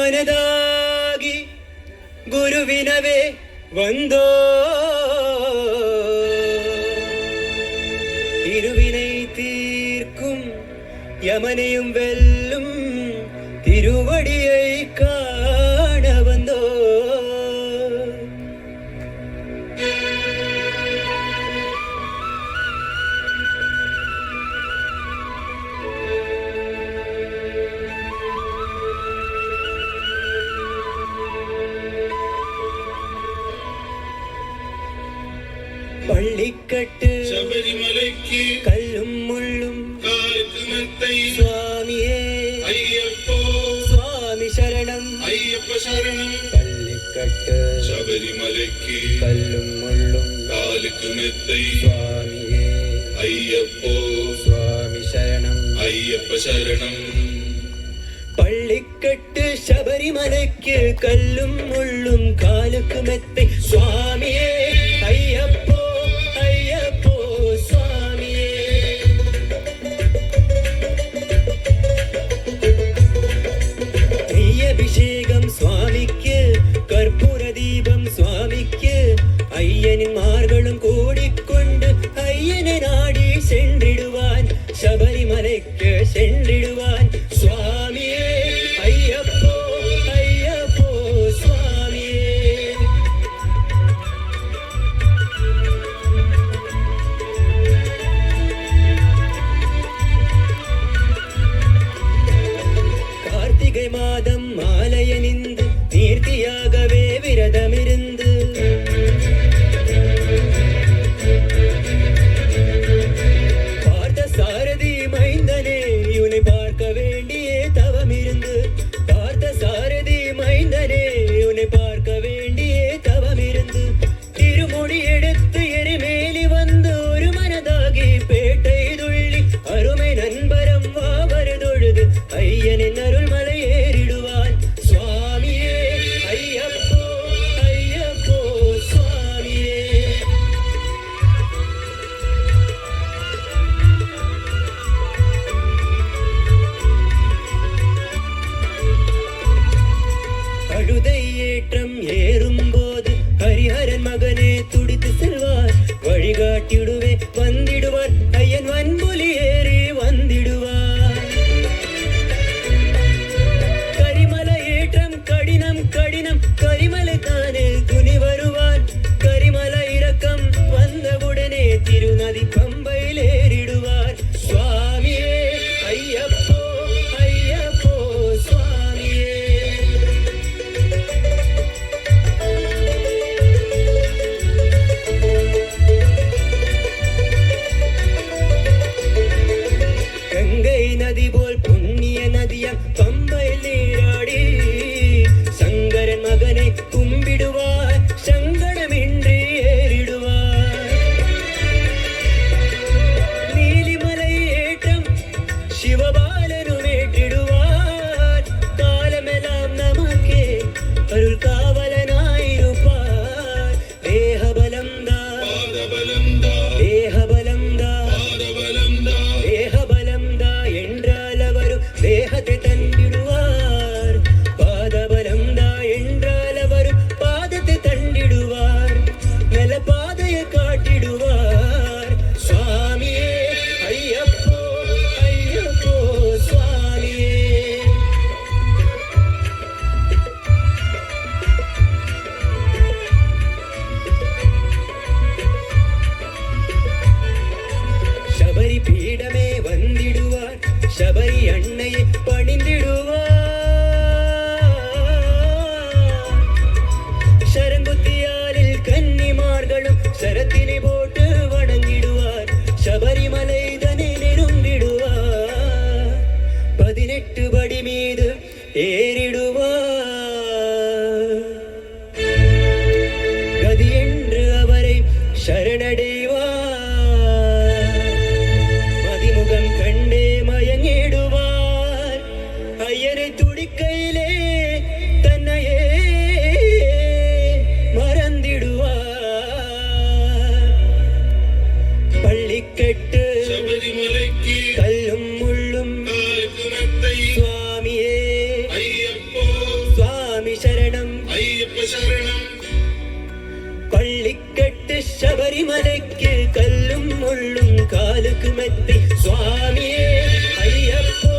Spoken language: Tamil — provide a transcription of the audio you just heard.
மனதாகி குருவினவே வந்தோ இருவினை தீர்க்கும் யமனையும் வெல்லும் திருவடியை காண வந்தோ பள்ளிக்கட்டு ശബരിമലയ്ക്ക് കല്ലും മുള്ളും കാൽക്കുമെത്തൈ സ്വാമിയേ അയ്യപ്പോ സ്വാമി ശരണം അയ്യപ്പ ശരണം. പള്ളിക്കട്ട് ശബരിമലയ്ക്ക് കല്ലും മുള്ളും കാൽക്കുമെത്തൈ സ്വാമിയേ അയ്യപ്പോ സ്വാമി ശരണം അയ്യപ്പ ശരണം. പള്ളിക്കെട്ട് ശബരിമലയ്ക്ക് കല്ലും മുള്ളും കാലുക്ക് മെത്ത സ്വാമിയേ അയ്യപ്പോ അയ്യപ്പോ സ്വാമിയേ. നെയ്യഭിഷേകം സ്വാമിക്ക് കർപ്പൂര ദീപം സ്വാമിക്ക് അയ്യന്മാர்களுം കൂടിക്കൊണ്ട് അയ്യനെ നാടി சென்றிடுவாൻ ശബരിമലയ്ക്ക് சென்றிடுவாൻ സ്വാമിയേ അയ്യപ്പോ അയ്യപ്പോ സ്വാമിയേ. கார்த்திகை மாதம் மாலையணிந்து நீர்த்தியாகவே விரதமிருந்து பார்த்த சாரதி மைந்தனே இவனை பார்க்க வேண்டியே தவமிருந்து பார்த்த சாரதி மைந்தனே இவனை பார்க்க வேண்டியே தவமிருந்து திருமுடி எடுத்து எரிமேலி வந்து ஒரு மனதாகி பேட்டை துள்ளி அருமை நண்பரம் வாவருதொழுது ஐயனின் அருள்மலை ஏறிடுவான் சுவாமியே ஐயப்போ ஐயப்போ சுவாமியே. அழுதை ஏற்றம் ஏறும்போது ஹரிஹரன் மகனே துடித்து செல்வார் வழிகாட்டிடுவே வந்திடுவார் ஐயன் வன்புலி ஏறி வந்திடுவார். கரிமலை ஏற்றம் கடினம் கடினம் கரிமலை தானே துணி வருவார் கரிமலை இறக்கம் வந்தவுடனே திருநதி பம்பையில் ஏறிடுவார் சுவாமியே ஐயப்போ ஐயப்போ சுவாமியே. கங்கை நதி போல் புண்ணிய நதியம் பம்பையில் நீராடி சங்கரன் மகனை கும்பிடுவார் சங்கடமின்றி ஏறிடுவார். நீலிமலை ஏற்றம் சிவபாலனும் ஏற்றிடுவார் காலமெல்லாம் நமக்கே அருள் காவலனாயிருப்பார். தேகபலம் தான் പാദബലം ദാ தேகபலம் தான் പാദബലം ദാ தேகபலம் தான் என்றால் அவரும் தேகத்தை தண்டிடுவார். பாதபலம் தான் என்றால் அவரும் பாதத்தை தண்டிடுவார். நல்ல பாதையை காட்டிடுவார் சுவாமியே ஐயப்போ ஐயப்போ சுவாமியே. ശബരി പീഠമേ വന്നിടുവാർ ശബരി അണ്ണയെ പണിந்திடுவார். ശരംകുത്തിയാലിൽ കന്നിമാர்களுം ശരത്തിനെ പോട്ട് വണങ്ങിടുവാർ ശബരിമலை தனை நெருங்கிடுவார். 18 படி மீது ஏறிடுவார் கதி என்று அவரை சரணடைவார். மதிமுகம் கண்டே மயங்கிடுவார் ஐயனை துடிக்கையிலே தன்னையே மறந்திடுவார். பள்ளிக்கட்டு ശബരിമലയ്ക്ക് കല്ലും മുള്ളും കാൽക്കുമെത്തൈ സ്വാമിയേ അയ്യപ്പോ ശബരിമലയ്ക്ക് കല്ലും മുള്ളും കാലുക്ക് മെത്തി സ്വാമിയേ അയ്യപ്പോ